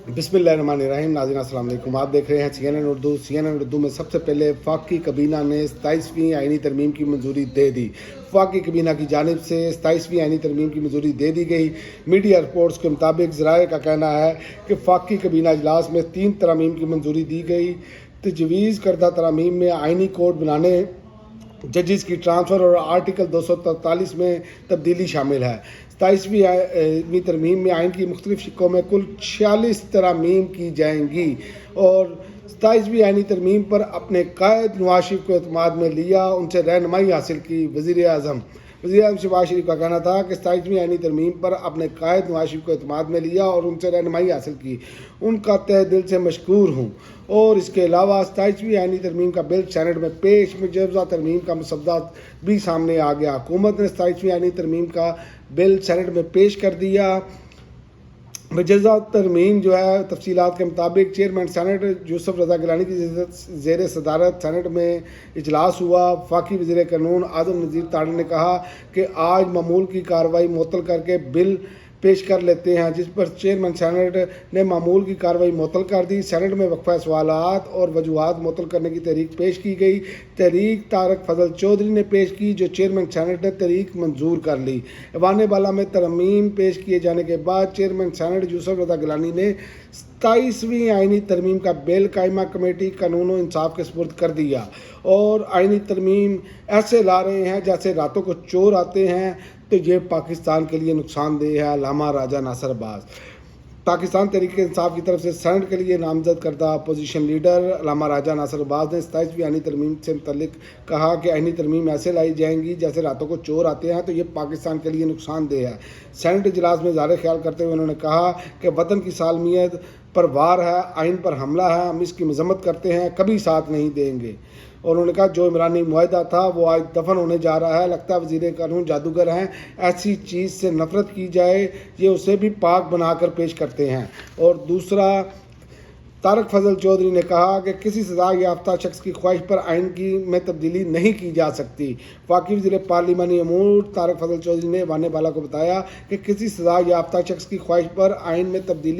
बिस्मिल्लाहिर्रहमानिर्रहीम। नाज़रीन अस्सलाम वालेकुम। आप देख रहे हैं CNN उर्दू में सबसे पहले वफाकी काबीना ने 27वीं आईनी तरमीम की मंजूरी दे दी। वफाकी काबीना की जानिब से 27वीं आईनी तरमीम की मंजूरी दे दी गई। मीडिया रिपोर्ट्स के मुताबिक ज़राए का कहना है कि वफाकी काबीना इजलास में 3 तरामीम की मंजूरी दी गई। तजवीज़ करदा तरामीम में आईनी कोड बनाने, जजेस की ट्रांसफ़र और आर्टिकल 243 में तब्दीली शामिल है। 27वीं तरमीम में आइन की मुख्तलिफ शिक्कों में कुल 46 तरामीम की जाएंगी और 27वीं आइनी तरमीम पर अपने कायद नवाज शरीफ को एतमाद में लिया, उनसे रहनुमाई हासिल की। वज़ीर आज़म शहबाज शरीफ का कहना था कि 27वीं आइनी तरमीम पर अपने कायद नवाज शरीफ को एतमाद में लिया और उनसे रहनुमाई हासिल की। उनका तहे दिल से मशकूर हूँ। और इसके अलावा 27वीं आइनी तरमीम का बिल सेनेट में पेश, मुजवज़ा तरमीम का मसवदा भी सामने आ गया। हुकूमत ने 27वीं आइनी तरमीम का बिल सेनेट में पेश कर दिया। मुजवज़ा तरमीम जो है तफसीलात के मुताबिक चेयरमैन सेनेट यूसुफ रज़ा गिलानी की ज़ेर सदारत सेनेट में इजलास हुआ। वफाकी वज़ीर कानून आज़म नज़ीर तारड़ ने कहा कि आज मामूल की कार्रवाई मुअत्तल करके बिल पेश कर लेते हैं, जिस पर चेयरमैन सेनेट ने मामूल की कार्रवाई मुअत्तल कर दी। सेनेट में वक्फा सवालात और वजूहात मुअत्तल करने की तहरीक पेश की गई। तहरीक तारक फजल चौधरी ने पेश की, जो चेयरमैन सेनेट ने तहरीक मंजूर कर ली। ऐवान बाला में तरमीम पेश किए जाने के बाद चेयरमैन सेनेट यूसुफ रज़ा गिलानी ने 27वीं आइनी तरमीम का बिल कायमा कमेटी कानून और इंसाफ के सुपुर्द कर दिया। और आइनी तरमीम ऐसे ला रहे हैं जैसे रातों को चोर आते हैं, तो ये पाकिस्तान के लिए नुकसानदेह है। अल्लामा राजा नासिर अब्बास। पाकिस्तान तहरीक इंसाफ की तरफ से सेनेट के लिए नामजद करदा अपोजिशन लीडर अल्लामा राजा नासिर अब्बास ने 27वीं आइनी तरमीम से मुतल्लिक कहा कि आइनी तरमीम ऐसे लाई जाएंगी जैसे रातों को चोर आते हैं, तो ये पाकिस्तान के लिए नुकसानदेह है। सेनेट इजलास में ज़ाहिर ख्याल करते हुए उन्होंने कहा कि वतन की सालमियत पर वार है, आइन पर हमला है, हम इसकी मजम्मत करते हैं, कभी साथ नहीं देंगे। और उन्होंने कहा जो इमरानी मुआहदा था वो आज दफन होने जा रहा है। लगता है वज़ीर कानून जादूगर हैं, ऐसी चीज़ से नफरत की जाए ये उसे भी पाक बनाकर पेश करते हैं। और दूसरा, तारक फजल चौधरी ने कहा कि किसी सजा याफ्ता शख्स की ख्वाहिश पर आइन की में तब्दीली नहीं की जा सकती। वफाकी वज़ीर पार्लिमानी अमूर तारक फजल चौधरी ने ऐवान बाला को बताया कि किसी सजा याफ्ता शख्स की ख्वाहिश पर आइन में तब्दीली